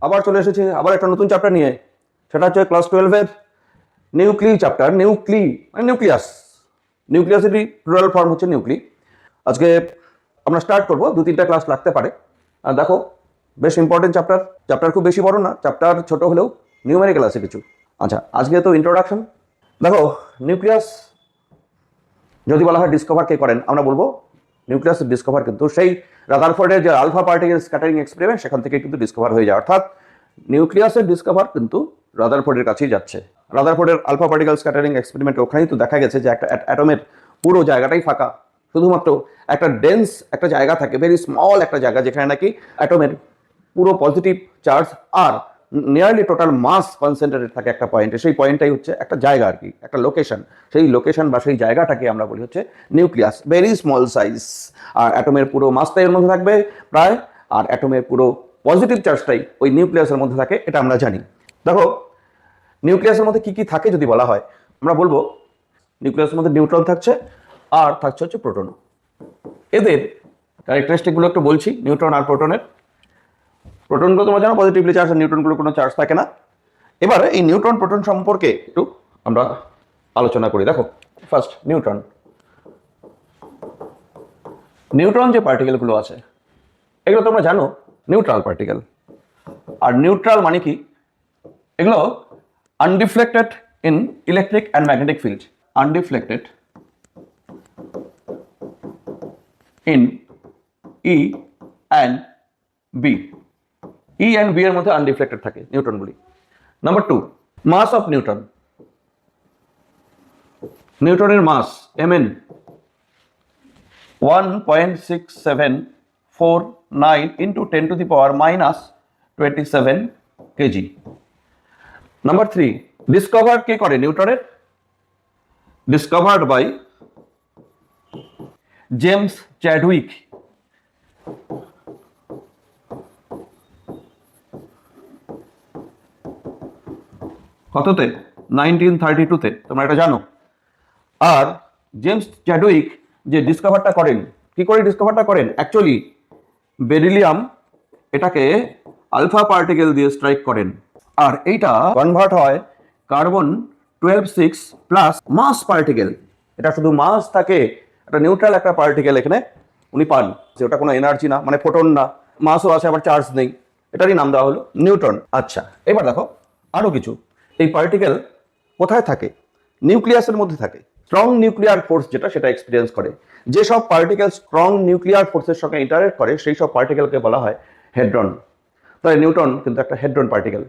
আবার চলে এসেছে আবার একটা নতুন চ্যাপ্টার নিয়ে, সেটা হচ্ছে ক্লাস 12-এর নিউক্লি চ্যাপ্টার। নিউক্লি মানে নিউক্লিয়াস, নিউক্লিয়াসেরই প্লুরাল ফর্ম হচ্ছে নিউক্লি। আজকে আমরা স্টার্ট করবো, 2-3টা ক্লাস লাগতে পারে। আর দেখো, বেশ ইম্পর্টেন্ট চ্যাপ্টার। চ্যাপ্টার খুব বেশি বড় না, চ্যাপ্টার ছোট হলেও নিউমেরিক্যাল আছে কিছু। আচ্ছা, আজকে তো ইন্ট্রোডাকশন। দেখো, নিউক্লিয়াস যদি বলা হয় ডিসকভার কে করেন, আমরা বলবো নিউক্লিয়াসের ডিসকভার কিন্তু সেই রাদারফোর্ডের যে আলফা পার্টিকেল স্ক্যাটারিং এক্সপেরিমেন্ট সেখান থেকে কিন্তু ডিসকভার হয়ে যায়। অর্থাৎ নিউক্লিয়াসের ডিসকভার কিন্তু রাদারফোর্ডের কাছেই যাচ্ছে। রাদারফোর্ডের আলফা পার্টিকেল স্ক্যাটারিং এক্সপেরিমেন্ট, ওখানেই তো দেখা গেছে যে একটা অ্যাটমের পুরো জায়গাটাই ফাঁকা, শুধুমাত্র একটা ডেন্স একটা জায়গা থাকে, ভেরি স্মল একটা জায়গা, যেখানে নাকি অ্যাটমের পুরো পজিটিভ চার্জ আর নিয়ারলি টোটাল মাস কনসেন্ট্রেটেড থাকে একটা পয়েন্টে। সেই পয়েন্টটাই হচ্ছে একটা জায়গা আর কি, একটা লোকেশন। সেই লোকেশন বা সেই জায়গাটাকে আমরা বলি হচ্ছে নিউক্লিয়াস, ভেরি স্মল সাইজ। আর অ্যাটমের পুরো মাসটাই এর মধ্যে থাকবে প্রায়, আর অ্যাটমের পুরো পজিটিভ চার্জটাই ওই নিউক্লিয়াসের মধ্যে থাকে, এটা আমরা জানি। দেখো, নিউক্লিয়াসের মধ্যে কি কি থাকে যদি বলা হয়, আমরা বলবো নিউক্লিয়াসের মধ্যে নিউট্রন থাকছে আর থাকছে হচ্ছে প্রোটন। এদের ক্যারেক্টারিস্টিকগুলো একটু বলছি, নিউট্রন আর প্রোটনের। প্রোটনগুলো তোমরা জানো পজিটিভলি চার্জ, আর নিউট্রনগুলো কোনো চার্জ থাকে না। এবারে এই নিউট্রন প্রোটন সম্পর্কে একটু আমরা আলোচনা করি। দেখো, ফার্স্ট নিউট্রন। নিউট্রন যে পার্টিকেলগুলো আছে এগুলো তোমরা জানো নিউট্রাল পার্টিকেল। আর নিউট্রাল মানে কি, এগুলো undeflected in electric and magnetic field. Undeflected in E and B. E and B এর মধ্যে আনডিফ্লেক্টেড থাকে নিউট্রনগুলি। Number 2, mass of neutron. নিউটনের mass mn 1.6749 into 10 to the power minus 27 kg. Number 3, discover কে করে নিউটনের? Discovered by James Chadwick. কততে? 1932-তে, তোমরা এটা জানো। আর জেমস চ্যাডউইক যে ডিসকভারটা করেন, কি করে ডিসকভারটা করেন? অ্যাকচুয়ালি বেরিলিয়াম এটাকে আলফা পার্টিকেল দিয়ে স্ট্রাইক করেন, আর এইটা কনভার্ট হয় কার্বন 12-6 প্লাস মাস পার্টিকেল। এটা শুধু মাস থাকে, একটা নিউট্রাল একটা পার্টিকেল এখানে উনি পান। ওটা কোনো এনার্জি না, মানে ফোটন না, মাসও আছে আবার চার্জ নেই, এটারই নাম দেওয়া হলো নিউট্রন। আচ্ছা, এবার দেখো আরো কিছু। এই পার্টিকেল কোথায় থাকে? নিউক্লিয়াসের মধ্যে থাকে। স্ট্রং নিউক্লিয়ার ফোর্স যেটা, সেটা এক্সপিরিয়েন্স করে। যেসব পার্টিকেল স্ট্রং নিউক্লিয়ার ফোর্সের সঙ্গে ইন্টারেক্ট করে সেই সব পার্টিকেলকে বলা হয় হেড্রন। তাই নিউটন কিন্তু একটা হেড্রন পার্টিকেল।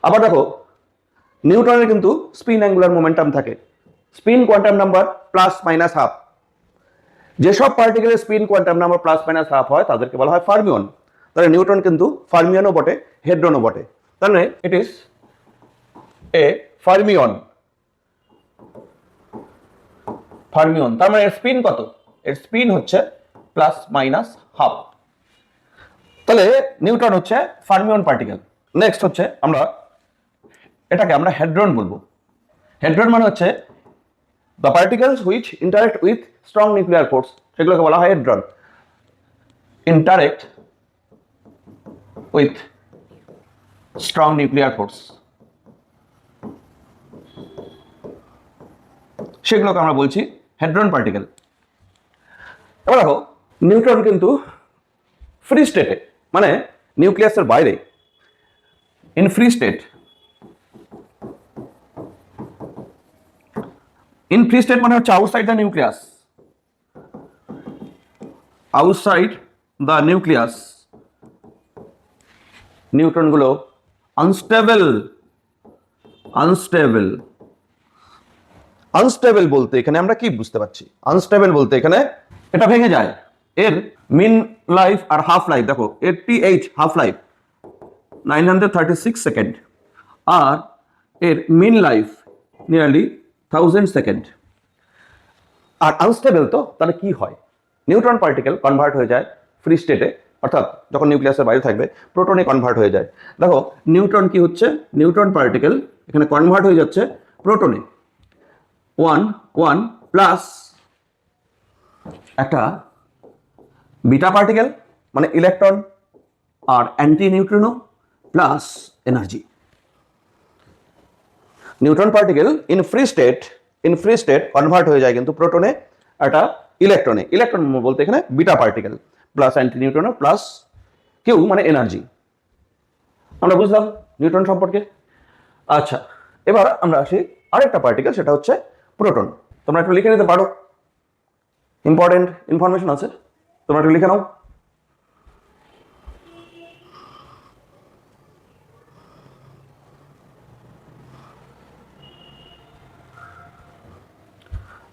আবার দেখো, নিউটনের কিন্তু স্পিন অ্যাঙ্গুলার মোমেন্টাম থাকে, স্পিন কোয়ান্টাম নাম্বার +-1/2। যেসব পার্টিকেলের স্পিন কোয়ান্টাম নাম্বার +-1/2 হয় তাদেরকে বলা হয় ফার্মিয়ন। তাহলে নিউটন কিন্তু ফার্মিয়নও বটে, হেড্রনও বটে। তাহলে it is a fermion. Fermion তার মানে এর স্পিন কত? এর স্পিন হচ্ছে +-1/2। তাহলে নিউটন হচ্ছে ফার্মিয়ন পার্টিকেল। নেক্সট হচ্ছে এটাকে আমরা হেড্রন বলবো। হেড্রন মানে হচ্ছে the particles which interact with strong nuclear force, সেগুলোকে বলা হয় hadron. Interact with strong nuclear force, সেগুলোকে আমরা বলছি হেড্রন পার্টিকেল। এবার দেখো, নিউট্রন কিন্তু ফ্রি স্টেটে, মানে নিউক্লিয়াসের বাইরে, in free state. In free state মানে হচ্ছে outside the nucleus. Outside the nucleus নিউট্রনগুলো আনস্টেবল। আনস্টেবল আনস্টেবল বলতে এখানে আমরা কি বুঝতে পারছি? আনস্টেবল বলতে এখানে এটা ভেঙে যায়। এর মিন লাইফ আর হাফ লাইফ দেখো, 88 হাফ লাইফ 936 সেকেন্ড, আর এর মিন লাইফ নিয়ারলি 1000 সেকেন্ড। আর আনস্টেবল তো তাহলে কি হয়? নিউট্রন পার্টিকেল কনভার্ট হয়ে যায় ফ্রি স্টেটে, অর্থাৎ যখন নিউক্লিয়াসের বাইরে থাকবে প্রোটনে কনভার্ট হয়ে যায়। দেখো, নিউট্রন কি হচ্ছে? নিউট্রন পার্টিকেল এখানে কনভার্ট হয়ে যাচ্ছে প্রোটনে। 1 প্লাস একটা বিটা পার্টিকেল মানে ইলেকট্রন আর anti neutrino plus energy. Neutron particle in free state convert হয়ে যায় কিন্তু প্রোটনে একটা ইলেকট্রনে, ইলেকট্রন বলতে এখানে beta particle plus anti neutron plus Q মানে এনার্জি। আমরা বুঝলাম নিউট্রন সম্পর্কে। আচ্ছা, এবার আমরা আসি আরেকটা পার্টিকেল, সেটা হচ্ছে প্রোটন। তোমরা একটু লিখে নিতে পারো, ইম্পর্টেন্ট ইনফরমেশন আছে, তোমরা একটু লিখে নাও।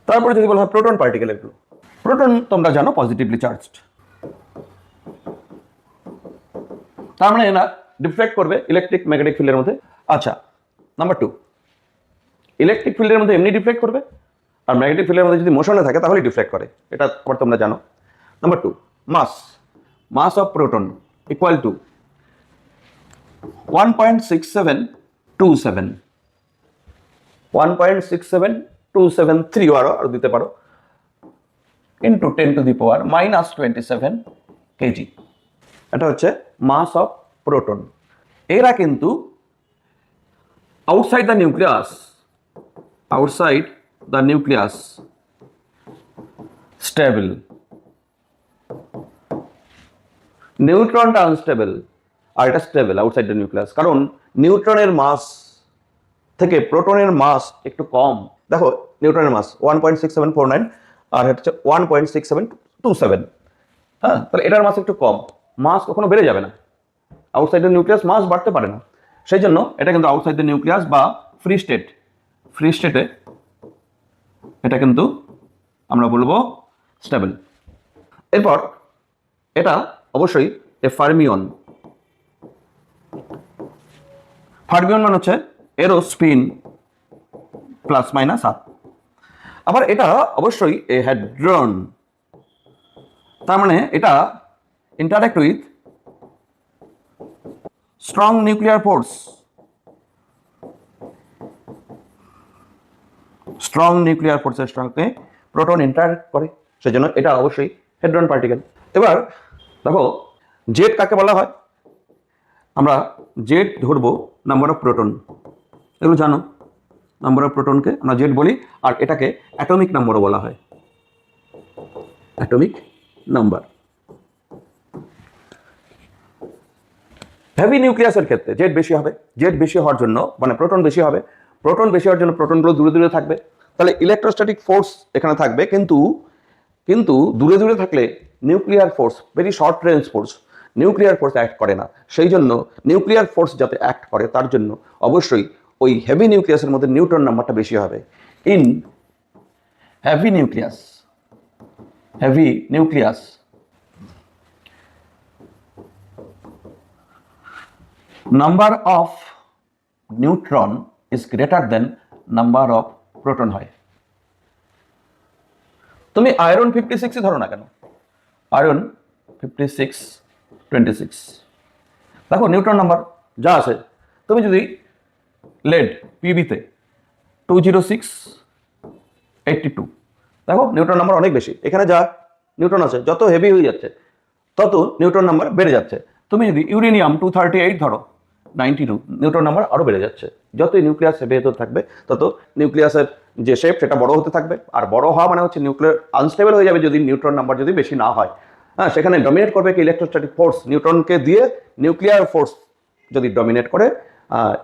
তারপরে যদি বলা হয় প্রোটন পার্টিকেল, এগুলো প্রোটন তোমরা জানো পজিটিভলি চার্জড, তার মানে এরা ডিফ্লেক্ট করবে ইলেকট্রিক ম্যাগনেটিক ফিল্ডের মধ্যে। আচ্ছা, নাম্বার 2, ইলেকট্রিক ফিল্ডের মধ্যে এমনি ডিফ্লেক্ট করবে, আর ম্যাগনেটিক ফিল্ডের মধ্যে যদি মোশনে থাকে তাহলে ডিফ্লেক্ট করে, এটা আবার তোমরা জানো। Number 2, mass of proton equal to 1.6727, 1.67273 আরো দিতে পারো, ইন্টু 10⁻⁻27 কেজি। এটা হচ্ছে মাস অফ প্রোটন। এরা কিন্তু আউটসাইড দ্য নিউক্লিয়াস স্টেবল, নিউট্রনটা আনস্টেবল আর এটা স্টেবল আউটসাইড দ্য নিউক্লিয়াস, কারণ নিউট্রনের মাস থেকে প্রোটনের মাস একটু কম। দেখো নিউট্রনের মাস 1.6749 আর এটা হচ্ছে 1.6727, হ্যাঁ, তাহলে এটার মাস একটু কম, মাস কখনো বেড়ে যাবে না, আউটসাইড দ্য নিউক্লিয়াস মাস বাড়তে পারে না, সেই জন্য এটা কিন্তু আউটসাইড দ্য নিউক্লিয়াস বা ফ্রি স্টেটে এটা কিন্তু আমরা বলবো স্টেবল। এরপর এটা অবশ্যই এ ফার্মিয়ন মানে হচ্ছে এরো স্পিন প্লাস মাইনাস হাফ। আবার এটা অবশ্যই এ হেড্রন, তার মানে এটা interact with strong nuclear force, strong nuclear ফোর্সের সঙ্গে প্রোটন ইন্টারঅ্যাক্ট করে, সেজন্য এটা অবশ্যই হেড্রন পার্টিকেল। এবার দেখো জেড কাকে বলা হয়, আমরা জেড ধরবো নাম্বার অফ প্রোটন, এগুলো জানো, নাম্বার অফ প্রোটনকে আমরা জেড বলি, আর এটাকে অ্যাটমিক নাম্বারও বলা হয়, অ্যাটমিক নাম্বার। হেভি নিউক্লিয়াসের ক্ষেত্রে জেড বেশি হবে, জেড বেশি হওয়ার জন্য মানে প্রোটন বেশি হবে, প্রোটন বেশি হওয়ার জন্য প্রোটনগুলো দূরে দূরে থাকবে, তাহলে ইলেকট্রোস্ট্যাটিক ফোর্স এখানে থাকবে, কিন্তু দূরে দূরে থাকলে nuclear force, very short range force, nuclear force act করে না, সেই জন্য নিউক্লিয়ার ফোর্স যাতে অ্যাক্ট করে তার জন্য অবশ্যই ওই হেভি নিউক্লিয়াসের মধ্যে নিউট্রন নাম্বারটা বেশি হবে। In heavy nucleus number of neutron is greater than number of proton হয়। তুমি আয়রন 56 ধরো না কেন, আয়রন 5626, দেখো নিউট্রন নাম্বার যা আছে, তুমি যদি লেড পিবিতে 20682, দেখো নিউট্রন নাম্বার অনেক বেশি, এখানে যা নিউট্রন আছে যত হেভি হয়ে যাচ্ছে তত নিউট্রন নাম্বার বেড়ে যাচ্ছে। তুমি যদি ইউরেনিয়াম 238 ধরো 92, নিউট্রন নাম্বার আরো বেড়ে যাচ্ছে, যতই নিউক্লিয়াস ভেতর থাকবে তত নিউক্লিয়াসের যে শেপ সেটা বড় হতে থাকবে, আর বড় হওয়া মানে হচ্ছে নিউক্লিয়ার আনস্টেবল হয়ে যাবে যদি নিউট্রন নাম্বার যদি বেশি না হয়, হ্যাঁ, সেখানে ডমিনেট করবে কি ইলেকট্রোস্ট্যাটিক ফোর্স, নিউট্রনকে দিয়ে নিউক্লিয়ার ফোর্স যদি ডমিনেট করে,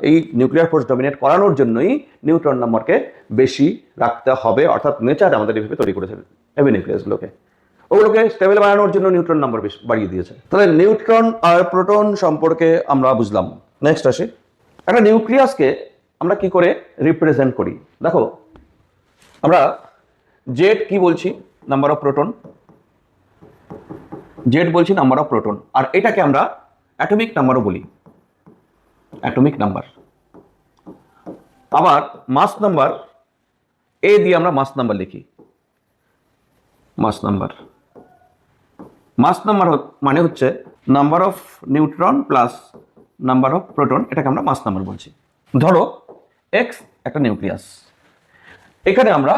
এই নিউক্লিয়ার ফোর্স ডমিনেট করানোর জন্যই নিউট্রন নাম্বারকে বেশি রাখতে হবে, অর্থাৎ নেচার আমাদের এভাবে তৈরি করেছে হেভি নিউক্লিয়াসগুলোকে, ওগুলোকে স্টেবল বানানোর জন্য নিউট্রন নাম্বার বেশি বাড়িয়ে দিয়েছে। তাহলে নিউট্রন আর প্রোটন সম্পর্কে আমরা বুঝলাম। নেক্সট আসি, একটা নিউক্লিয়াসকে আমরা কি করে রিপ্রেজেন্ট করি। দেখো আমরা জেড কি বলছি, নাম্বার অফ প্রোটন, জেড বলছি নাম্বার অফ প্রোটন, আর এটাকে আমরা অ্যাটমিক নাম্বারও বলি, অ্যাটমিক নাম্বার। আবার মাস নাম্বার এ দিয়ে আমরা মাস নাম্বার লিখি, মাস নাম্বার মানে হচ্ছে number of neutron plus number of proton, এটাকে আমরা মাস নাম্বার বলছি। ধরো এক্স একটা নিউক্লিয়াস, এখানে আমরা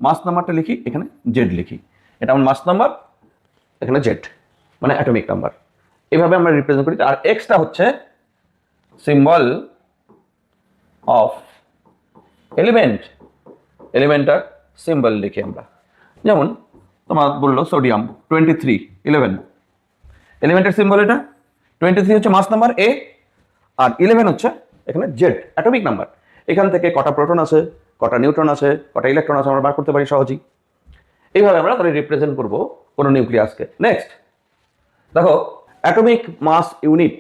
মাস নাম্বারটা লিখি, এখানে জেড লিখি, এটা আমার মাস নাম্বার, এখানে জেড মানে অ্যাটমিক নাম্বার, এভাবে আমরা রিপ্রেজেন্ট করি। আর এক্সটা হচ্ছে সিম্বল অফ এলিমেন্টার সিম্বল লিখি আমরা। যেমন তোমার বললো সোডিয়াম 23 11, এলিমেন্টার সিম্বল এটা। 23 হচ্ছে মাস নাম্বার এ, আর 11 হচ্ছে এখানে জেড অ্যাটমিক নাম্বার। এখান থেকে কটা প্রোটন আছে, কটা নিউট্রন আছে, কটা ইলেকট্রন আছে আমরা বার করতে পারি সহজেই। এইভাবে আমরা তাহলে রিপ্রেজেন্ট করবো কোনো নিউক্লিয়াসকে। নেক্সট দেখো atomic mass unit.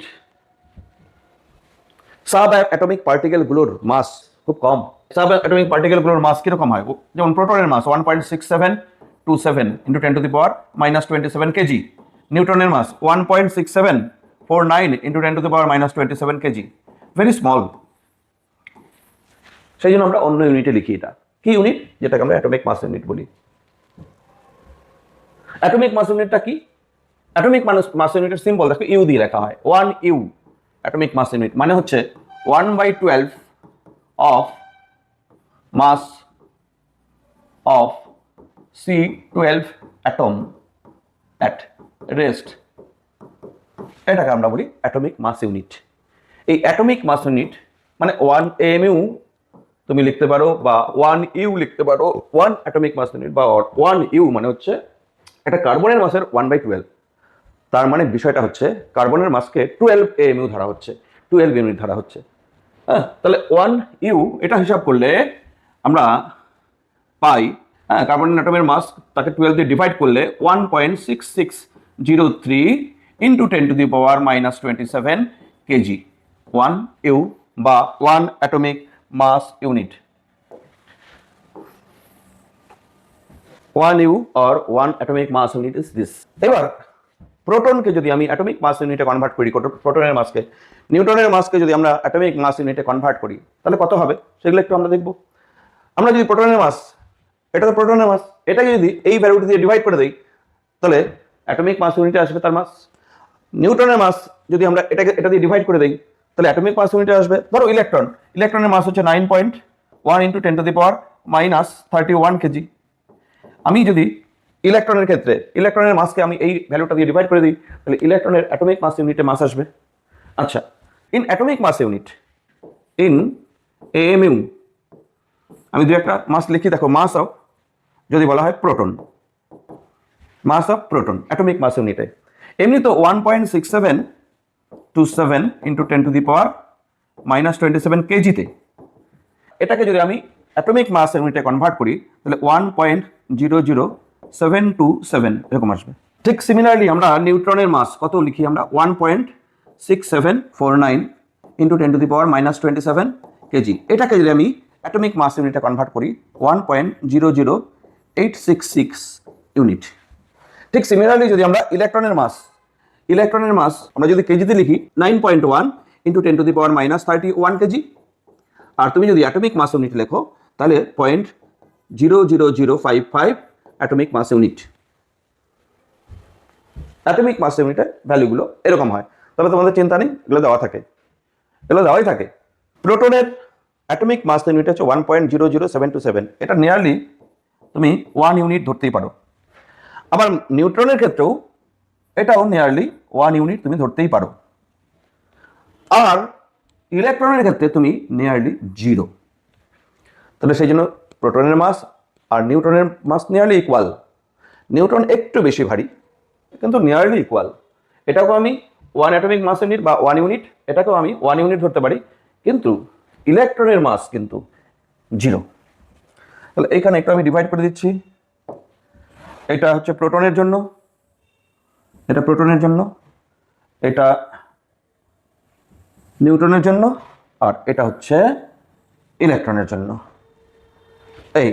Sub atomic পার্টিকেলগুলোর মাস খুব কম। সাব অ্যাটমিক পার্টিকেলগুলোর মাস কিরকম হয়? যেমন প্রোটনের মাস 1.6727 ইন্টু 10⁻⁻27 কেজি, নিউট্রনের mass 1.6749 into 10⁻⁻27 KG, very small. সেই জন্য আমরা অন্য ইউনিটে লিখি। এটা কি ইউনিট? যেটাকে আমরা অ্যাটমিক মাস ইউনিট বলি। অ্যাটমিক মাস ইউনিটটা কি? অ্যাটমিক মাস ইউনিটের সিম্বল দেখো ইউ দিয়ে লেখা হয়, 1 ইউ। অ্যাটমিক মাস ইউনিট মানে হচ্ছে 1/12 of mass of C12 atom at rest. এটাকে আমরা বলি অ্যাটমিক মাস ইউনিট। এই অ্যাটমিক মাস ইউনিট মানে 1 AMU তুমি লিখতে পারো, বা 1 ইউ লিখতে পারো। 1 অ্যাটমিক মাস ইউনিট বা 1 ইউ মানে হচ্ছে একটা কার্বনের মাসের 1/12। তার মানে বিষয়টা হচ্ছে কার্বনের মাসকে 12 AMU ধরা হচ্ছে, 12 ইউনিট ধরা হচ্ছে। হ্যাঁ, তাহলে 1 ইউ এটা হিসাব করলে আমরা পাই, হ্যাঁ, কার্বন অ্যাটমের মাস তাকে 12 দিয়ে ডিভাইড করলে 1.6603 ইন্টু 10⁻⁻27 কেজি, 1 ইউ বা 1 atomic mass unit. 1 U or 1 atomic mass unit is this. এবার প্রোটনকে যদি আমি অ্যাটমিক মাস ইউনিটে কনভার্ট করি, প্রোটনের মাসকে, নিউট্রনের মাসকে যদি আমরা অ্যাটমিক মাস ইউনিটে কনভার্ট করি, তাহলে কত হবে সেগুলো একটু আমরা দেখব। আমরা যদি প্রোটনের মাস, এটা তো প্রোটনের মাস, এটাকে যদি এই ভ্যালুটি দিয়ে ডিভাইড করে দিই, তাহলে অ্যাটমিক মাস ইউনিটে আসবে তার মাস। নিউট্রনের মাস যদি আমরা এটা দিয়ে ডিভাইড করে দিই, তাহলে অ্যাটমিক মাস ইউনিটে আসবে। ধরো ইলেকট্রনের মাস হচ্ছে 9.1 ইন্টু 10⁻31 কেজি। আমি যদি ইলেকট্রনের ক্ষেত্রে ইলেকট্রনের মাসকে আমি এই ভ্যালুটা দিয়ে ডিভাইড করে দিই, তাহলে ইলেকট্রনের অ্যাটমিক মাস ইউনিটে মাস আসবে। আচ্ছা, in atomic mass unit, in AMU আমি দু একটা মাস লিখি। দেখো মাস অফ, যদি বলা হয় proton, mass of proton atomic mass ইউনিটে এমনি তো 1.6727 ইন্টু 10⁻⁻27 কেজিতে। এটাকে যদি আমি অ্যাটমিক মাস ইউনিটে কনভার্ট করি, তাহলে 1.00727 এরকম আসবে। ঠিক সিমিলারলি আমরা নিউট্রনের মাস কত লিখি? আমরা 1.6749 ইন্টু 10⁻⁻27 কেজি। এটাকে যদি আমি অ্যাটমিক মাস ইউনিটে কনভার্ট করি, 1.00866 ইউনিট। ঠিক সিমিলারলি যদি আমরা ইলেকট্রনের মাস আমরা যদি কেজিতে লিখি, 9.1 ইন্টু 10⁻⁻31 কেজি। আর তুমি যদি অ্যাটমিক মাস ইউনিট লেখো, তাহলে 0.00055 atomic mass unit. Atomic mass ইউনিটের ভ্যালুগুলো এরকম হয়। তবে তোমাদের চিন্তা নেই, এগুলো দেওয়াই থাকে। প্রোটনের অ্যাটমিক মাস ইউনিট হচ্ছে 1.00727। এটা নিয়ারলি তুমি 1 ইউনিট ধরতেই পারো। আবার নিউট্রনের ক্ষেত্রেও এটাও নিয়ারলি 1 ইউনিট তুমি ধরতেই পারো। আর ইলেকট্রনের ক্ষেত্রে তুমি নিয়ারলি 0। তাহলে সেই জন্য প্রোটনের মাস আর নিউট্রনের মাস নিয়ারলি ইকুয়াল। নিউট্রন একটু বেশি ভারী, কিন্তু নিয়ারলি ইকুয়াল। এটাকেও আমি 1 অ্যাটমিক মাস ইউনিট বা 1 ইউনিট, এটাকেও আমি 1 ইউনিট ধরতে পারি, কিন্তু ইলেকট্রনের মাস কিন্তু 0। তাহলে এইখানে একটু আমি ডিভাইড করে দিচ্ছি। এটা হচ্ছে প্রোটনের জন্য, এটা প্রোটনের জন্য, এটা নিউট্রনের জন্য, আর এটা হচ্ছে ইলেকট্রনের জন্য। এই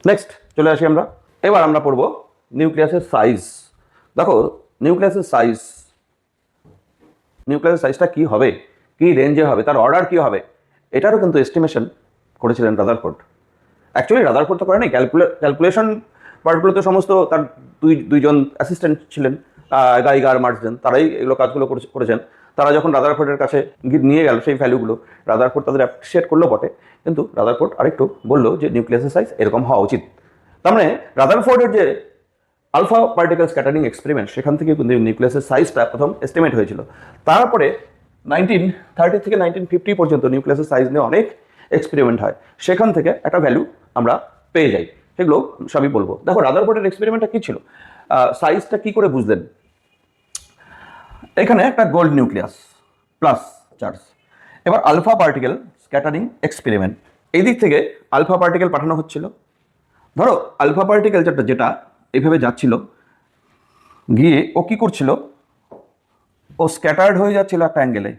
নেক্সট চলে আসি আমরা। এবার আমরা পড়বো নিউক্লিয়াসের সাইজ। দেখো নিউক্লিয়াসের সাইজটা কি হবে, কি রেঞ্জে হবে, তার অর্ডার কি হবে, এটারও কিন্তু এস্টিমেশন করেছিলেন রাদারফোর্ড। অ্যাকচুয়ালি রাদারফোর্ড তো করেনি, ক্যালকুলেশন পার্টগুলো তো সমস্ত তার দুইজন অ্যাসিস্ট্যান্ট ছিলেন, গাইগার মার্সডেন, তারাই এগুলো কাজগুলো করেছেন। তারা যখন রাদারফোর্ডের কাছে নিয়ে গেল সেই ভ্যালুগুলো, রাদারফোর্ড তাদের অ্যাপ্রিশিয়েট করলো বটে, কিন্তু রাদারফোর্ড আরেকটু বললো যে নিউক্লিয়াসের সাইজ এরকম হওয়া উচিত। তার মানে রাদারফোর্ডের যে আলফা পার্টিকেল স্ক্যাটারিং এক্সপেরিমেন্ট, সেখান থেকে কিন্তু নিউক্লিয়াসের সাইজটা প্রথম এস্টিমেট হয়েছিল। তারপরে 1930 থেকে 1950 পর্যন্ত নিউক্লিয়াসের সাইজ নিয়ে অনেক এক্সপেরিমেন্ট হয়, সেখান থেকে একটা ভ্যালু আমরা পেয়ে যাই। সেগুলো সবই বলবো। দেখো রাদারফোর্ডের এক্সপেরিমেন্টটা কি ছিল, সাইজটা কি করে বুঝলেন? এখানে একটা গোল্ড নিউক্লিয়াস প্লাস চার্জ, এবার আলফা পার্টিকেল স্ক্যাটারিং এক্সপেরিমেন্ট, এই দিক থেকে আলফা পার্টিকেল পাঠানো হচ্ছিল। ধরো আলফা পার্টিকেল যেটা এইভাবে যাচ্ছিল, গিয়ে ও কি করছিল, ও স্ক্যাটার্ড হয়ে যাচ্ছিল একটা অ্যাঙ্গেলে,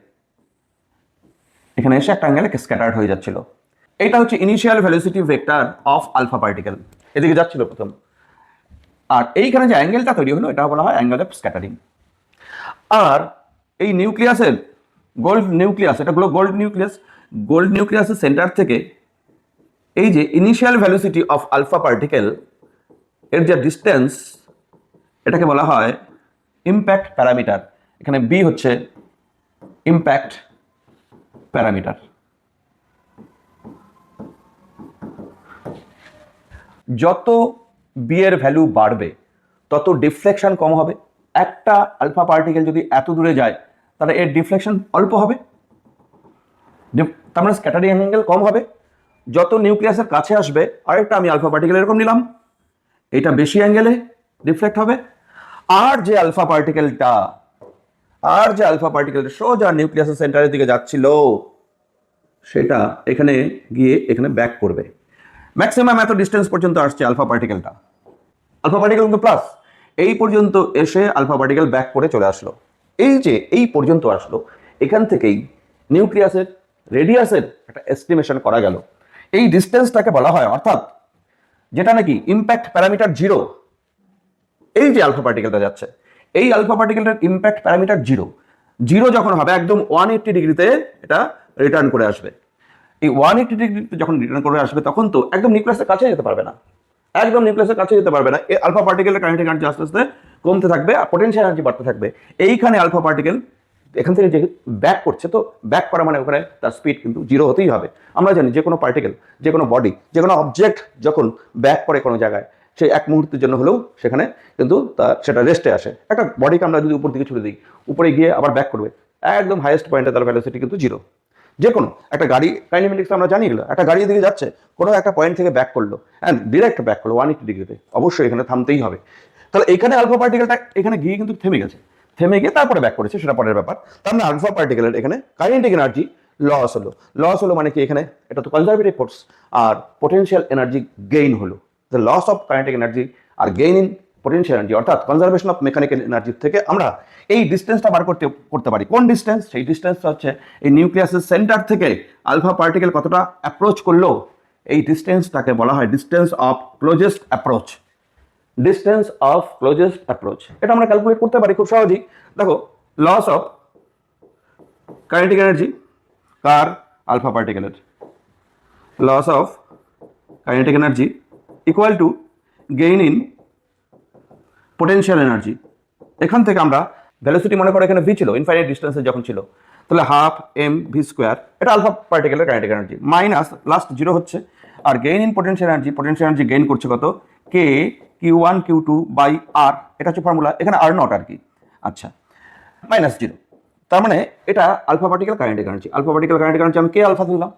এখানে এসে একটা অ্যাঙ্গেলে স্ক্যাটার্ড হয়ে যাচ্ছিল। এইটা হচ্ছে initial velocity vector of alpha particle, এদিকে যাচ্ছিল প্রথম। আর এইখানে যে অ্যাঙ্গেলটা তৈরি হলো এটা বলা হয় অ্যাঙ্গেল অফ স্ক্যাটারিং। আর এই নিউক্লিয়াসের গোল্ড নিউক্লিয়াস, এটা গোল্ড নিউক্লিয়াসের সেন্টার থেকে এই যে initial velocity of alpha particle এর যে ডিস্টেন্স, এটাকে বলা হয় ইম্প্যাক্ট প্যারামিটার। এখানে বি হচ্ছে ইম্প্যাক্ট প্যারামিটার। যত বি এর ভ্যালু বাড়বে তত ডিফ্লেকশন কম হবে। একটা আলফা পার্টিকেল যদি এত দূরে যায় তাহলে এর ডিফ্লেকশন অল্প হবে, তার মানে স্ক্যাটারিং অ্যাঙ্গেল কম হবে। যত নিউক্লিয়াসের কাছে আসবে, আরেকটা আমি আলফা পার্টিকেল এরকম নিলাম, এটা বেশি অ্যাঙ্গেলে ডিফ্লেক্ট হবে। আর যে আলফা পার্টিকেলটা সোজা নিউক্লিয়াসের সেন্টারের দিকে যাচ্ছিল, সেটা এখানে গিয়ে এখানে ব্যাক করবে। ম্যাক্সিমাম এত ডিস্টেন্স পর্যন্ত আসছে আলফা পার্টিকেল কিন্তু প্লাস এই পর্যন্ত এসে আলফা পার্টিকেল ব্যাক করে চলে আসলো। এই যে এই পর্যন্ত আসলো, এখান থেকেই নিউক্লিয়াসের রেডিয়াসের একটা এস্টিমেশন করা গেল। এই ডিস্টেন্সটাকে বলা হয়, অর্থাৎ যেটা নাকি ইম্প্যাক্ট প্যারামিটার 0, এই যে আলফা পার্টিকেলটা যাচ্ছে, এই আলফা পার্টিকেলটার ইম্প্যাক্ট প্যারামিটার 0 যখন হবে, একদম 180 ডিগ্রিতে এটা রিটার্ন করে আসবে। এই 180 ডিগ্রিতে যখন রিটার্ন করে আসবে, তখন তো একদম নিউক্লিয়াসের কাছে যেতে পারবে না, এই আলফা পার্টিকেলের কাইনেটিক এনার্জি আস্তে আস্তে কমতে থাকবে আর পোটেনশিয়াল এনার্জি বাড়তে থাকবে। এইখানে আলফা পার্টিকেল এখান থেকে যে ব্যাক করছে, তো ব্যাক করা মানে ওখানে তার স্পিড কিন্তু 0 হতেই হবে। আমরা জানি যে কোনো পার্টিকেল, যে কোনো বডি, যে কোনো অবজেক্ট যখন ব্যাক করে কোনো জায়গায়, সেই এক মুহূর্তের জন্য হলেও সেখানে কিন্তু সেটা রেস্টে আসে। একটা বডিকে আমরা যদি উপর দিকে ছুড়ে দিই, উপরে গিয়ে আবার ব্যাক করবে, একদম হাইয়েস্ট পয়েন্টে তার ভেলোসিটি কিন্তু 0। যে কোনো একটা গাড়ি কাইনেমেটিক্স আমরা জানি, এগুলো একটা গাড়ি দিকে যাচ্ছে, কোনো একটা পয়েন্ট থেকে ব্যাক করলো অ্যান্ড ডিরেক্ট ব্যাক করলো 180 ডিগ্রিতে, অবশ্যই এখানে থামতেই হবে। তাহলে এখানে আলফা পার্টিকেলটা এখানে গিয়ে কিন্তু থেমে গিয়ে তারপরে ব্যাক করেছে, সেটা পরের ব্যাপার। তার মানে আলফা পার্টিকেলের এখানে কাইনেটিক এনার্জি লস হলো মানে কি, এখানে এটা তো কনজারভেটিভ ফোর্স, আর পোটেনশিয়াল এনার্জি গেইন হলো। The loss of kinetic energy আর গেইন ইন পোটেনশিয়াল এনার্জি, অর্থাৎ কনজারভেশন অফ মেকানিক্যাল এনার্জি থেকে আমরা এই ডিস্টেন্সটা বার করতে পারি। কোন ডিস্টেন্স? সেই ডিস্টেন্সটা হচ্ছে এই নিউক্লিয়াসের সেন্টার থেকে আলফা পার্টিকেল কতটা অ্যাপ্রোচ করলো, এই ডিস্টেন্সটাকে বলা হয় ডিস্টেন্স অফ ক্লোজেস্ট অ্যাপ্রোচ। এটা আমরা ক্যালকুলেট করতে পারি খুব সহজেই। দেখো, লস অফ কাইনেটিক এনার্জি কার আলফা পার্টিকেলের, loss of kinetic energy equal to gain in potential energy. এখান থেকে আমরা ভেলোসিটি মনে করো এখানে ভি ছিল, ইনফাইনাইট ডিস্টেন্সে যখন ছিল, তাহলে হাফ এম ভি স্কোয়ার, এটা আলফা পার্টিকেলের কাইনেটিক এনার্জি, মাইনাস লাস্ট 0 হচ্ছে, আর gain in potential energy gain করছে কত, কে Q1 Q2 বাই আর, এটা হচ্ছে ফর্মুলা, এখানে আর নট আর কি, আচ্ছা, মাইনাস 0। তার মানে এটা আলফা পার্টিকেল কাইনেটিক এনার্জি, আমি কে আলফা ধরলাম,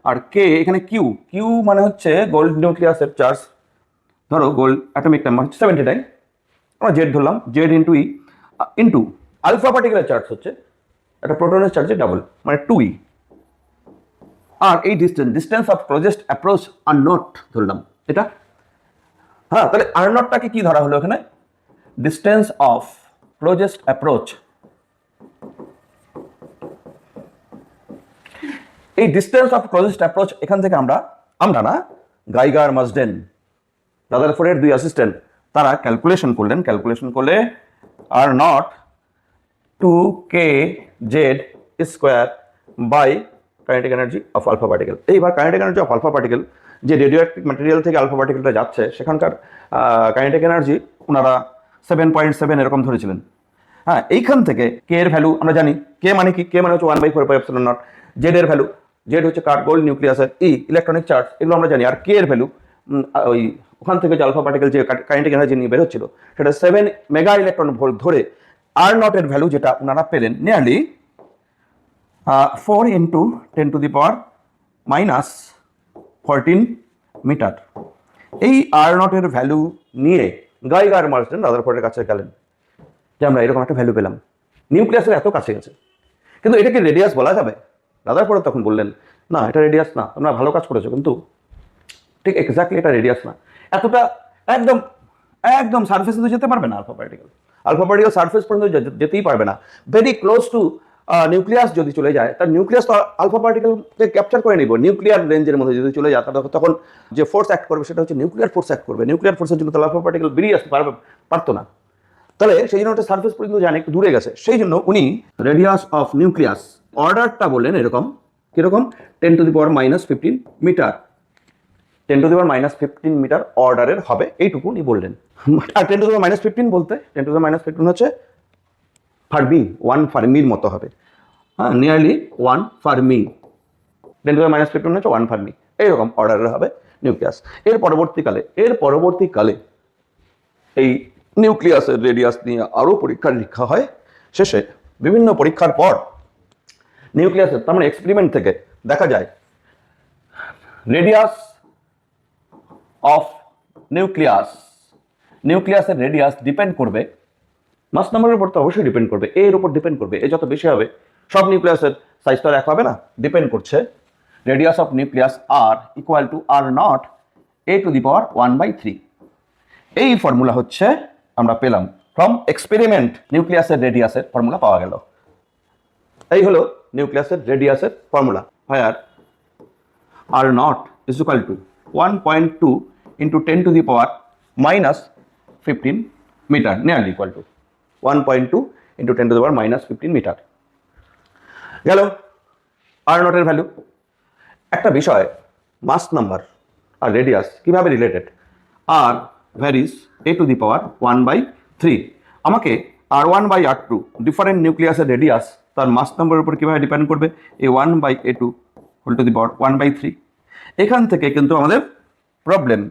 আর কে এখানে কিউ মানে হচ্ছে গোল্ড নিউক্লিয়াসের চার্জ, ধরো গোল্ড অ্যাটমিক নাম্বার হচ্ছে 79, আমরা জেড ধরলাম, জেড ইন্টু ই ইন্টু আলফা পার্টিকেলের চার্জ হচ্ছে একটা প্রোটনের চার্জের ডাবল মানে 2e, আর এই distance of closest approach are not ধরলাম এটা। হ্যাঁ, তাহলে আর নটটাকে কি ধরা হলো এখানে, ডিস্টেন্স অফ ক্লোজেস্ট অ্যাপ্রোচ। এই ডিস্টেন্স অফ ক্লোজেস্ট অ্যাপ্রোচ এখান থেকে আমরা না, গাইগার মাসডেন, রাদারফোর্ডের 2 অ্যাসিস্ট্যান্ট, তারা ক্যালকুলেশন করলে r naught 2kz square by kinetic energy of alpha particle. এইবার kinetic energy of alpha particle, যে রেডিওঅ্যাক্টিভ ম্যাটেরিয়াল থেকে আলফা পার্টিকেলটা যাচ্ছে, সেখানকার কাইনেটিক এনার্জি ওনারা 7.7 এরকম ধরেছিলেন। হ্যাঁ, এইখান থেকে কে এর ভ্যালু আমরা জানি, কে মানে কি, কে মানে হচ্ছে 1/4πε0। জেড এর ভ্যালু, জেড হচ্ছে কার গোল্ড নিউক্লিয়াসের, ই ইলেকট্রনিক চার্জ, এগুলো আমরা জানি। আর কে এর ভ্যালু ওই ওখান থেকে যে আলফা পার্টিকেল যে কাইনেটিক এনার্জি নিয়ে বেরোচ্ছিল সেটা 7 মেগা ইলেকট্রন ভোল্ট ধরে আর নটের ভ্যালু যেটা ওনারা পেলেন নিয়ারলি 4 ইন্টু 10⁻⁻14 মিটার। এই আর নটের ভ্যালু নিয়ে গাইগার মার্সডেন রাদারফোর্ডের কাছে গেলেন যে আমরা এরকম একটা ভ্যালু পেলাম, নিউক্লিয়াসের এত কাছে গেছে, কিন্তু এটাকে রেডিয়াস বলা যাবে? রাদারফোর্ড তখন বললেন না, এটা রেডিয়াস না, তোমরা ভালো কাজ করেছো, কিন্তু ঠিক এক্স্যাক্টলি এটা রেডিয়াস না, এতটা একদম একদম সারফেসে তো যেতে পারবে না আলফা পার্টিকেল সারফেস পর্যন্ত যেতেই পারবে না। ভেরি ক্লোজ টু নিউক্লিয়াস যদি চলে যায়, তার নিউক্লিয়াস তো আলফা পার্টিকেলকে ক্যাপচার করে নিব, নিউক্লিয়ার রেঞ্জের মধ্যে যদি চলে যায় তখন যে ফোর্স অ্যাক্ট করবে সেটা হচ্ছে নিউক্লিয়ার ফোর্স অ্যাক্ট করবে। নিউক্লিয়ার ফোর্সের জন্য তাহলে আলফা পার্টিকেল বেরিয়ে আসতে পারতো না, তাহলে সেই জন্য ওটা সারফেস পর্যন্ত জানে, একটু দূরে গেছে। সেই জন্য উনি রেডিয়াস অফ নিউক্লিয়াস অর্ডারটা বললেন এরকম, কিরকম 10⁻⁻15 মিটার, 10⁻⁻15 মিটার অর্ডারের হবে, এইটুকু উনি বললেন। আর 10⁻⁻15 বলতে 10⁻⁻15 হচ্ছে ফার্মি, 1 ফার্মির মতো হবে, হ্যাঁ, নিয়ারলি 1 ফার্মি। 10⁻⁻15 হচ্ছে 1 ফার্মি, এইরকম অর্ডারের হবে নিউক্লিয়াস। এর পরবর্তীকালে এই নিউক্লিয়াসের রেডিয়াস নিয়ে আরও পরীক্ষা নিরীক্ষা হয়। শেষে বিভিন্ন পরীক্ষার পর নিউক্লিয়াসের, তার মানে এক্সপেরিমেন্ট থেকে দেখা যায় রেডিয়াস অফ নিউক্লিয়াসের রেডিয়াস ডিপেন্ড করবে মাস নাম্বারের উপর, তো অবশ্যই ডিপেন্ড করবে, এর উপর ডিপেন্ড করবে। এ যত বেশি হবে, সব নিউক্লিয়াসের সাইজ তো আর এক হবে না, ডিপেন্ড করছে radius of nucleus R equal to R nought a⁻1/3। এই ফর্মুলা হচ্ছে আমরা পেলাম ফ্রম এক্সপেরিমেন্ট, নিউক্লিয়াসের রেডিয়াসের ফর্মুলা পাওয়া গেল। এই হলো নিউক্লিয়াসের রেডিয়াসের ফর্মুলা, আর r naught is equal to 1.2 into 10⁻⁻15 metre, nearly equal to 1.2 into 10⁻⁻15 metre. গেল আর নটের ভ্যালু। একটা বিষয়, মাস নাম্বার আর রেডিয়াস কিভাবে রিলেটেড, আর ভ্যারিজ a⁻1/3। আমাকে R1/R2 ডিফারেন্ট নিউক্লিয়াসের রেডিয়াস তার মাস নাম্বারের উপর কীভাবে ডিপেন্ড করবে, a1/a2 1/3। এখান থেকে কিন্তু আমাদের প্রবলেম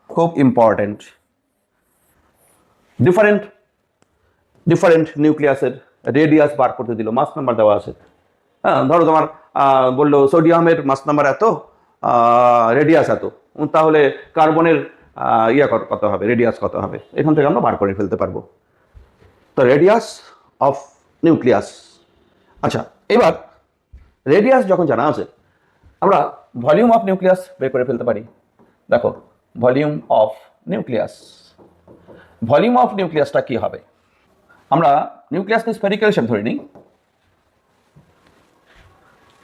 খুব ইম্পর্টেন্ট। ডিফারেন্ট নিউক্লিয়াসের রেডিয়াস বার করতে দিল, মাস নাম্বার দেওয়া আছে। হ্যাঁ, ধরো তোমার বললো সোডিয়ামের মাস নাম্বার এত, রেডিয়াস এত, তাহলে কার্বনের কত হবে, রেডিয়াস কত হবে, এখান থেকে আমরা বার করে ফেলতে পারবো। তো রেডিয়াস অফ নিউক্লিয়াস। আচ্ছা, এবার রেডিয়াস যখন জানা আছে, আমরা ভলিউম অফ নিউক্লিয়াস বের করে ফেলতে পারি। দেখো, ভলিউম অফ নিউক্লিয়াসটা কি হবে, আমরা নিউক্লিয়াসকে স্ফেরিক্যাল শেপ ধরে নিই।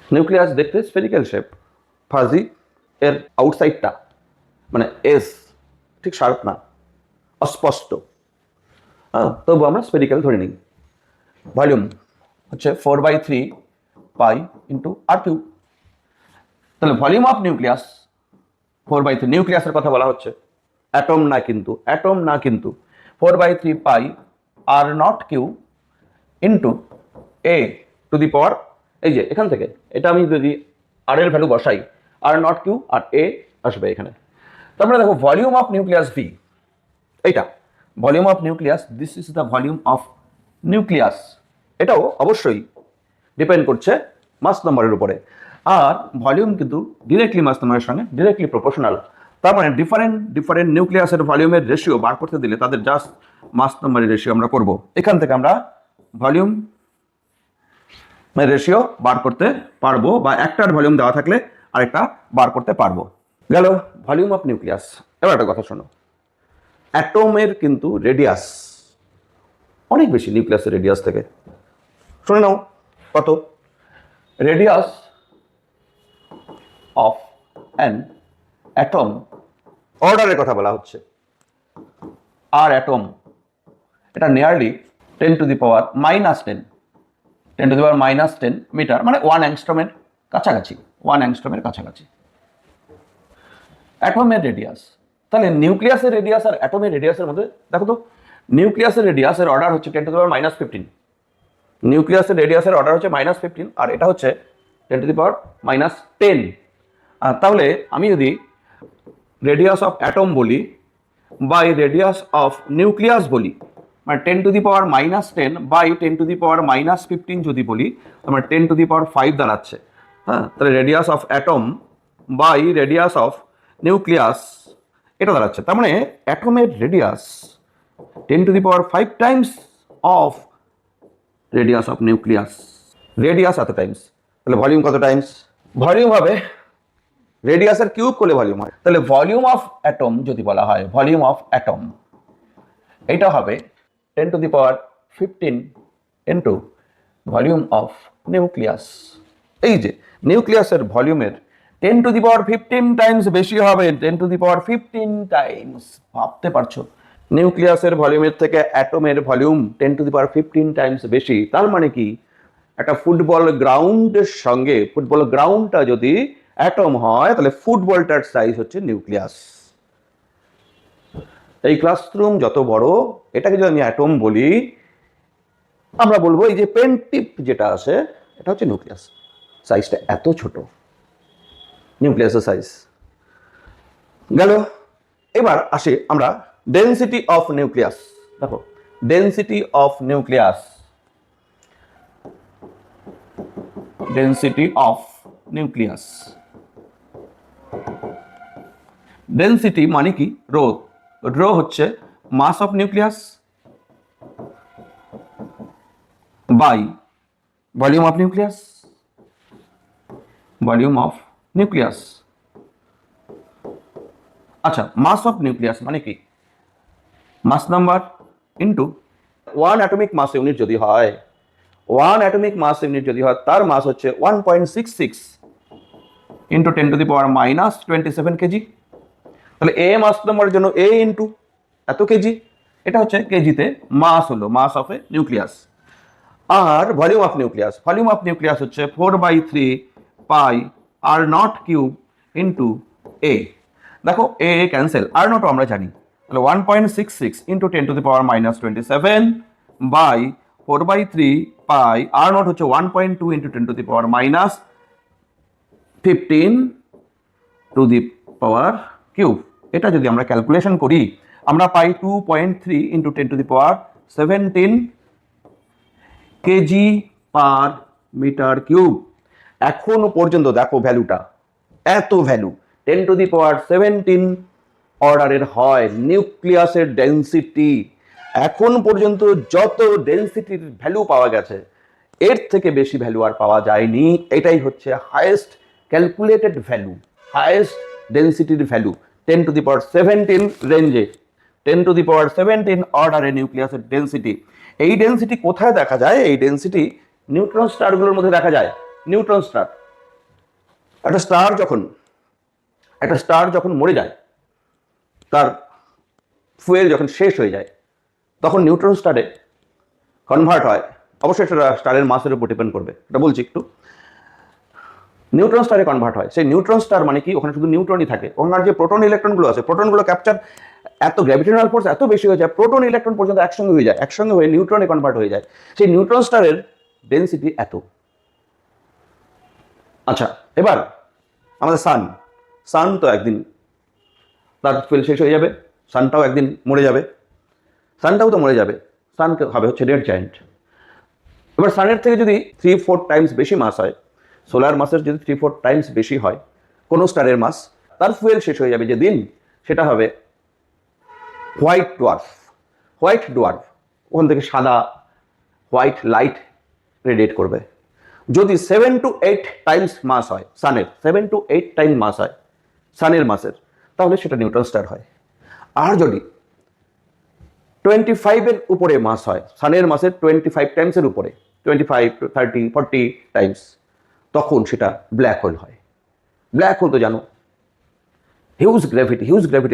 নিউক্লিয়াস দেখতে স্ফেরিক্যাল শেপ, ফাজি এর আউটসাইডটা মানে এস ঠিক শার্প না, অস্পষ্ট, হ্যাঁ, তবু আমরা স্ফেরিক্যাল ধরে নিই। ভলিউম হচ্ছে 4/3 পাই ইন্টু r3। তাহলে ভলিউম অফ নিউক্লিয়াস 4/3, নিউক্লিয়াসের কথা বলা হচ্ছে, অ্যাটম না কিন্তু 4/3 পাই r0 ইন্টু a⁻, এই যে এখান থেকে এটা আমি যদি আর এর ভ্যালু বসাই, r0 আর a আসবে এখানে। তারপরে দেখো ভলিউম অফ নিউক্লিয়াস ভি, এইটা volume of nucleus, this is the volume of nucleus. এটাও অবশ্যই ডিপেন্ড করছে মাস নাম্বারের উপরে, আর ভলিউম কিন্তু ডিরেক্টলি মাস নাম্বারের সঙ্গে ডিরেক্টলি প্রপোর্শনাল। তার মানে ডিফারেন্ট নিউক্লিয়াসের ভলিউমের রেশিও বার করতে দিলে তাদের জাস্ট মাস নাম্বারের রেশিও আমরা করব। এখান থেকে আমরা ভলিউম রেশিও বার করতে পারবো, বা একটার ভলিউম দেওয়া থাকলে আরেকটা বার করতে পারবো। গেল ভলিউম অফ নিউক্লিয়াস। এবার একটা কথা শোনো, অ্যাটমের কিন্তু রেডিয়াস অনেক বেশি নিউক্লিয়াসের রেডিয়াস থেকে। শুনে নাও কত, রেডিয়াস অফ অ্যান অ্যাটম, অর্ডারের কথা বলা হচ্ছে, আর অ্যাটম এটা নিয়ারলি 10⁻⁻10 মিটার, মানে 1 অ্যাংস্ট্রমের কাছাকাছি, অ্যাটমের রেডিয়াস। তাহলে নিউক্লিয়াসের রেডিয়াস আর অ্যাটমের রেডিয়াসের মধ্যে দেখো তো, নিউক্লিয়াসের রেডিয়াসের অর্ডার হচ্ছে 10⁻⁻15, নিউক্লিয়াসের রেডিয়াসের অর্ডার হচ্ছে -15, আর এটা হচ্ছে 10⁻⁻10। তাহলে আমি যদি রেডিয়াস অফ অ্যাটম বলি বাই রেডিয়াস অফ নিউক্লিয়াস বলি, মানে 10⁻⁻10 বাই 10⁻⁻15 যদি বলি, মানে 10⁵ দাঁড়াচ্ছে। হ্যাঁ, তাহলে radius of atom by radius of nucleus এটা দাঁড়াচ্ছে। তার মানে অ্যাটমের radius 10⁵ times of radius of nucleus. Radius এত টাইমস, তাহলে ভলিউম কত টাইমস? ভলিউম হবে রেডিয়াসের কিউব করলে ভলিউম হয়। তাহলে ভলিউম অফ অ্যাটম যদি বলা হয়, ভলিউম অফ অ্যাটম এটা হবে 10⁻15 ইন্টু ভলিউম অফ নিউক্লিয়াস। এই যে নিউক্লিয়াসের ভলিউমের 10⁻15 টাইমস বেশি হবে, 10⁻15 টাইমস। ভাবতে পারছো নিউক্লিয়াসের ভলিউমের থেকে অ্যাটমের ভলিউম 10⁻15 টাইমস বেশি। তার মানে কি, একটা ফুটবল গ্রাউন্ডের সঙ্গে ফুটবল গ্রাউন্ডটা যদি অ্যাটম হয়, তাহলে ফুটবলটার সাইজ হচ্ছে নিউক্লিয়াস। এই ক্লাসরুম যত বড়, এটাকে যদি আমি অ্যাটম বলি, আমরা বলবো এই যে পেন টিপ যেটা আছে এটা হচ্ছে নিউক্লিয়াস। সাইজটা এত ছোট নিউক্লিয়াসের সাইজ গেল। এবার আসি আমরা ডেনসিটি অফ নিউক্লিয়াস। দেখো density of nucleus, density of nucleus. Density মানে কি, রো। রো হচ্ছে mass of nucleus by volume of nucleus, volume of nucleus. আচ্ছা, মাস অফ নিউক্লিয়াস মানে কি, mass number into 1 atomic mass unit যদি হয়, 1 atomic mass unit যদি হয়, তার মাস হচ্ছে 1.66 ইন্টু 10⁻⁻27 কেজি। তাহলে এ মাস নাম্বারের জন্য এ ইন্টু এত কেজি, এটা হচ্ছে কেজিতে মাস হলো, মাস অফ এ নিউক্লিয়াস। আর volume of nucleus, volume of nucleus হচ্ছে 4/3 pi r naught cube into A. দেখো এ ক্যান্সেল, আর নট আমরা জানি, তাহলে 1.66 into 10⁻⁻27 by 4/3 pi r naught হচ্ছে 1.2 into 10⁻⁻15 to the power cube. এটা যদি আমরা ক্যালকুলেশন করি, আমরা পাই 2.3 into 10⁻17 KG per metre cube. এখনো পর্যন্ত দেখো ভ্যালুটা, এত ভ্যালু 10⁻17 অর্ডারের হয় নিউক্লিয়াসের ডেনসিটি। এখন পর্যন্ত যত ডেনসিটির ভ্যালু পাওয়া গেছে, এর থেকে বেশি ভ্যালু আর পাওয়া যায়নি। এটাই হচ্ছে হাইয়েস্ট ক্যালকুলেটেড ভ্যালু, হাইয়েস্ট ডেনসিটির ভ্যালু 10⁻17 রেঞ্জে, 10⁻17 অর্ডারে নিউক্লিয়াসের ডেনসিটি। এই ডেনসিটি কোথায় দেখা যায়? এই ডেনসিটি নিউট্রন স্টারগুলোর মধ্যে দেখা যায়। নিউট্রন স্টার, একটা স্টার যখন মরে যায়, তার ফুয়েল যখন শেষ হয়ে যায়, তখন নিউট্রন স্টারে কনভার্ট হয়। অবশ্যই সেটা স্টারের মাসের উপর ডিপেন্ড করবে, এটা বলছি একটু। নিউট্রন স্টারে কনভার্ট হয়। সেই নিউট্রন স্টার মানে কি, ওখানে শুধু নিউট্রনই থাকে। ওখানে যে প্রোটন ইলেকট্রনগুলো আছে, প্রোটনগুলো ক্যাপচার, এত গ্র্যাভিটেশনাল ফোর্স এত বেশি হয়ে যায়, প্রোটন ইলেকট্রন পর্যন্ত একসঙ্গে হয়ে যায়, একসঙ্গে হয়ে নিউট্রনে কনভার্ট হয়ে যায়। সেই নিউট্রন স্টারের ডেনসিটি এত। আচ্ছা, এবার আমাদের সান তো একদিন তার ফুয়েল শেষ হয়ে যাবে, সানটাও একদিন মরে যাবে, সানটাও তো মরে যাবে। সানকে হবে হচ্ছে রেড জায়ান্ট। এবার সানের থেকে যদি 3-4 টাইমস বেশি মাস হয়, সোলার মাসের যদি 3-4 টাইমস বেশি হয় কোনো স্টারের মাস, তার ফুয়েল শেষ হয়ে যাবে যেদিন, সেটা হবে হোয়াইট ডোয়ার্ফ। হোয়াইট ডোয়ার্ফ, ওখান থেকে সাদা হোয়াইট লাইট রেডিয়েট করবে। যদি 7 to 8 টাইমস মাস হয় সানের, 7 to 8 টাইম মাস হয় সানের মাসের, তাহলে সেটা নিউট্রন স্টার হয়। আর যদি 25-এর উপরে মাস হয়, সানের মাসের 25 টাইমসের উপরে, 25 to 30, 40 টাইমস, তখন সেটা ব্ল্যাক হোল হয়। ব্ল্যাক হোল তো জানো, হিউজ গ্র্যাভিটি,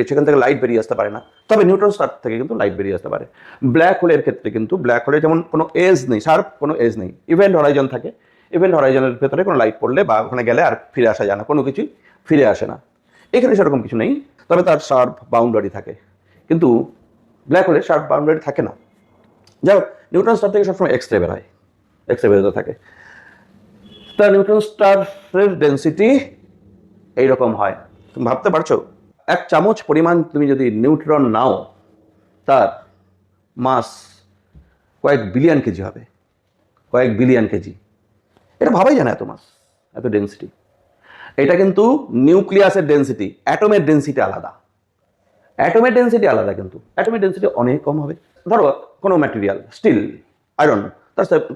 সেখান থেকে লাইট বেরিয়ে আসতে পারে না। তবে নিউট্রন স্টার থেকে কিন্তু লাইট বেরিয়ে আসতে পারে। ব্ল্যাক হোলের ক্ষেত্রে কিন্তু, ব্ল্যাক হোলের যেমন কোনো এজ নেই, শার্প কোনো এজ নেই, ইভেন্ট হরাইজন থাকে। ইভেন্ট হরাইজনের ভেতরে কোনো লাইট পড়লে বা ওখানে গেলে আর ফিরে আসা যায় না, কোনো কিছুই ফিরে আসে না। এখানে সেরকম কিছু নেই, তবে তার শার্প বাউন্ডারি থাকে। কিন্তু ব্ল্যাক হোলের শার্প বাউন্ডারি থাকে না। যাই হোক, নিউট্রন স্টার থেকে সবসময় এক্স রে বের হয়, এক্স রে বেরোতে থাকে। তা নিউট্রন স্টারের ডেন্সিটি এইরকম হয়। তুমি ভাবতে পারছো এক চামচ পরিমাণ তুমি যদি নিউট্রন নাও, তার মাস কয়েক বিলিয়ন কেজি হবে, কয়েক বিলিয়ন কেজি। এটা ভাবাই যায় না, এত মাস, এত ডেন্সিটি। এটা কিন্তু নিউক্লিয়াসের ডেন্সিটি, অ্যাটমের ডেন্সিটি আলাদা। অ্যাটমের ডেন্সিটি আলাদা, কিন্তু অ্যাটমের ডেন্সিটি অনেক কম হবে। ধরো কোনো ম্যাটেরিয়াল, স্টিল, আয়রন,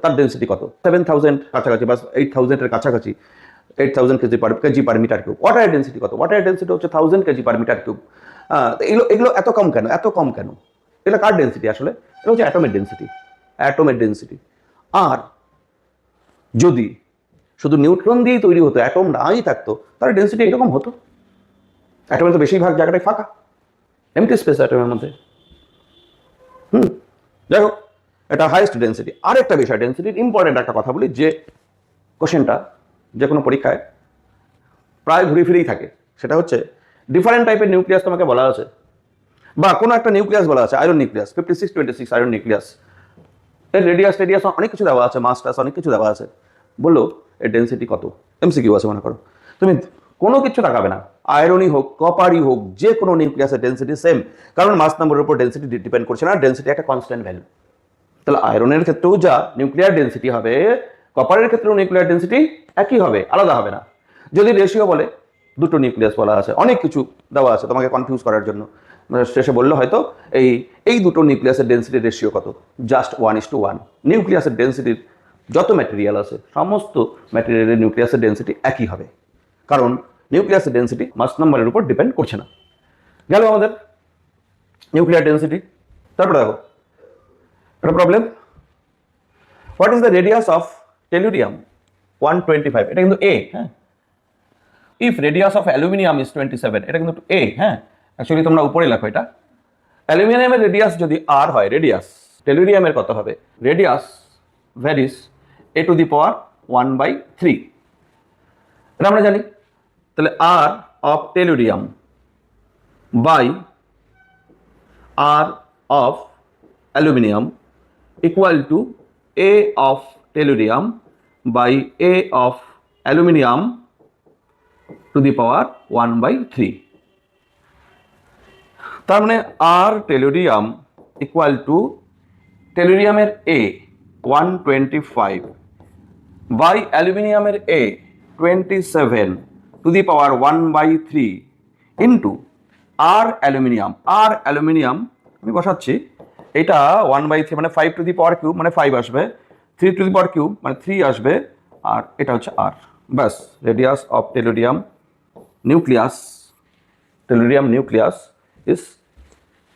তার ডেন্সিটি কত? 7000 কাছাকাছি বা 8000-এর কাছাকাছি, 8000 কেজি পার মিটার কিউব। ওয়াটারের ডেন্সিটি কত? ওয়াটারের ডেন্সিটি হচ্ছে 1000 কেজি পার মিটার কিউব। এগুলো এগুলো এত কম কেন? এত কম কেন? এটা কার ডেন্সিটি আসলে? এটা হচ্ছে অ্যাটমের ডেন্সিটি, অ্যাটমের ডেন্সিটি। আর যদি শুধু নিউট্রন দিয়েই তৈরি হতো, অ্যাটম নাই থাকতো, তাহলে ডেন্সিটি এরকম হতো? অ্যাটমের তো বেশিরভাগ জায়গাটাই ফাঁকা, এমটি স্পেস অ্যাটমের মধ্যে। যাই হোক, এটা হাইয়েস্ট ডেন্সিটি। আর একটা বিষয়, ডেন্সিটির ইম্পর্টেন্ট একটা কথা বলি, যে কোশ্চেনটা যে কোনো পরীক্ষায় প্রায় ঘুরে ফিরেই থাকে, সেটা হচ্ছে ডিফারেন্ট টাইপের নিউক্লিয়াস তোমাকে বলা আছে, বা কোনো একটা নিউক্লিয়াস বলা আছে, আয়রন নিউক্লিয়াস, 5626 আয়রন নিউক্লিয়াস। এর রেডিয়াস অনেক কিছু দেওয়া আছে, মাস টাস অনেক কিছু দেওয়া আছে। বললো এর ডেন্সিটি কত? এমসিকিউ আছে মনে করো। তুমি কোনো কিছু তাকাবে না, আয়রনই হোক, কপারই হোক, যে কোনো নিউক্লিয়াসের ডেন্সিটি সেম, কারণ মাস নাম্বারের উপর ডেন্সিটি ডিপেন্ড করছে না, ডেন্সিটি একটা কনস্ট্যান্ট ভ্যালু। তাহলে আয়রনের ক্ষেত্রেও যা নিউক্লিয়ার ডেন্সিটি হবে, কপারের ক্ষেত্রেও নিউক্লিয়ার ডেন্সিটি একই হবে, আলাদা হবে না। যদি রেশিও বলে, দুটো নিউক্লিয়াস বলা আছে, অনেক কিছু দেওয়া আছে তোমাকে কনফিউজ করার জন্য। শেষে বললে হয়তো এই দুটো নিউক্লিয়াসের ডেন্সিটির রেশিও কত? জাস্ট 1:1। নিউক্লিয়াসের ডেন্সিটির যত ম্যাটেরিয়াল আছে, সমস্ত ম্যাটেরিয়ালের নিউক্লিয়াসের ডেন্সিটি একই হবে, কারণ নিউক্লিয়াসের ডেন্সিটি মাস নাম্বারের উপর ডিপেন্ড করছে না। গেল আমাদের নিউক্লিয়ার ডেন্সিটি। তারপরে দেখো একটা problem, what is the radius of tellurium 125? এটা কিন্তু এ, হ্যাঁ। If radius of aluminium is 27, এটা কিন্তু এ, হ্যাঁ। অ্যাকচুয়ালি তোমরা উপরে লেখো এটা। অ্যালুমিনিয়ামের রেডিয়াস যদি আর হয়, রেডিয়াস টেলুরিয়ামের কত হবে? রেডিয়াস ভ্যারিস a⁻1/3, এটা আমরা জানি। তাহলে r of tellurium by r of aluminium equal to a of tellurium by a of aluminium to the power 1/3। তার মানে আর টেলুরিয়াম ইকুয়াল টু টেলুরিয়ামের a 125 বাই অ্যালুমিনিয়ামের a 27 to the power 1/3 into r aluminium আমি বসাচ্ছি, এটা 1/3 মানে 5 two the power cube, মানে 5 আসবে, 3 টু দি পাওয়ার কিউব মানে 3 আসবে, আর এটা হচ্ছে আর। ব্যাস, radius of tellurium nucleus is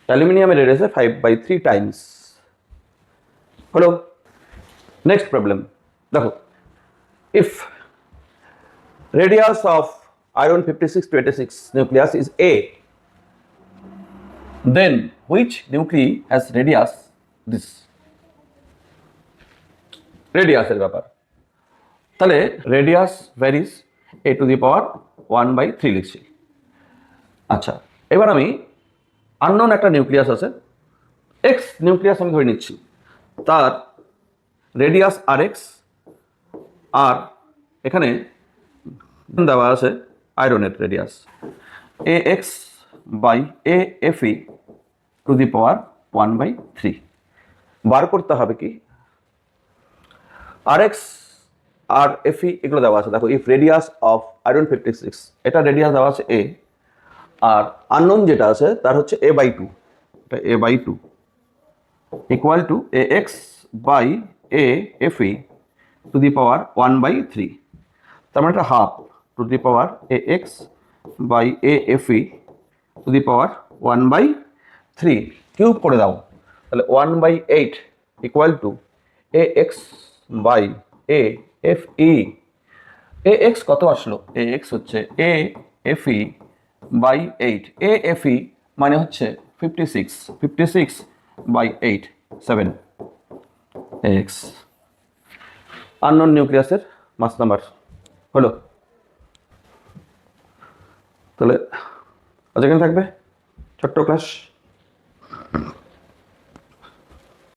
অ্যালুমিনিয়ামের রেডিয়াসে 5/3 টাইমস। হলো। নেক্সট প্রবলেম দেখো, if radius of iron 5626 nucleus is A, then which nuclei has radius this? রেডিয়াসের ব্যাপার। তাহলে রেডিয়াস ভ্যারিস a⁻1/3 লিখছি। আচ্ছা, এবার আমি আননোন একটা নিউক্লিয়াস আছে, এক্স নিউক্লিয়াস আমি ধরে নিচ্ছি, তার রেডিয়াস RX, আর এখানে দেওয়া আছে আয়রনের radius AX/AFE to the power 1/3। বার করতে হবে কি RX আর FE এগুলো দেওয়া আছে। দেখো, ইফ রেডিয়াস অফ আয়রন 56, এটা রেডিয়াস দেওয়া আছে A, আর আননোন যেটা আছে তার হচ্ছে A/2, এটা A/2 equal to AX/AFE to the power 1/3। তার মানে এটা half to the power AX/AFE to the power 1/3 cube করে দাও, তাহলে 1/8 ইকুয়াল টু AX/AFE। AX কত আসলো? AX হচ্ছে AFE/8। AFE মানে হচ্ছে 56/8 7 AX। আননোন নিউক্লিয়াসের মাস নাম্বার হলো। তাহলে আজ এখানে থাকবে ছোট্ট ক্লাস।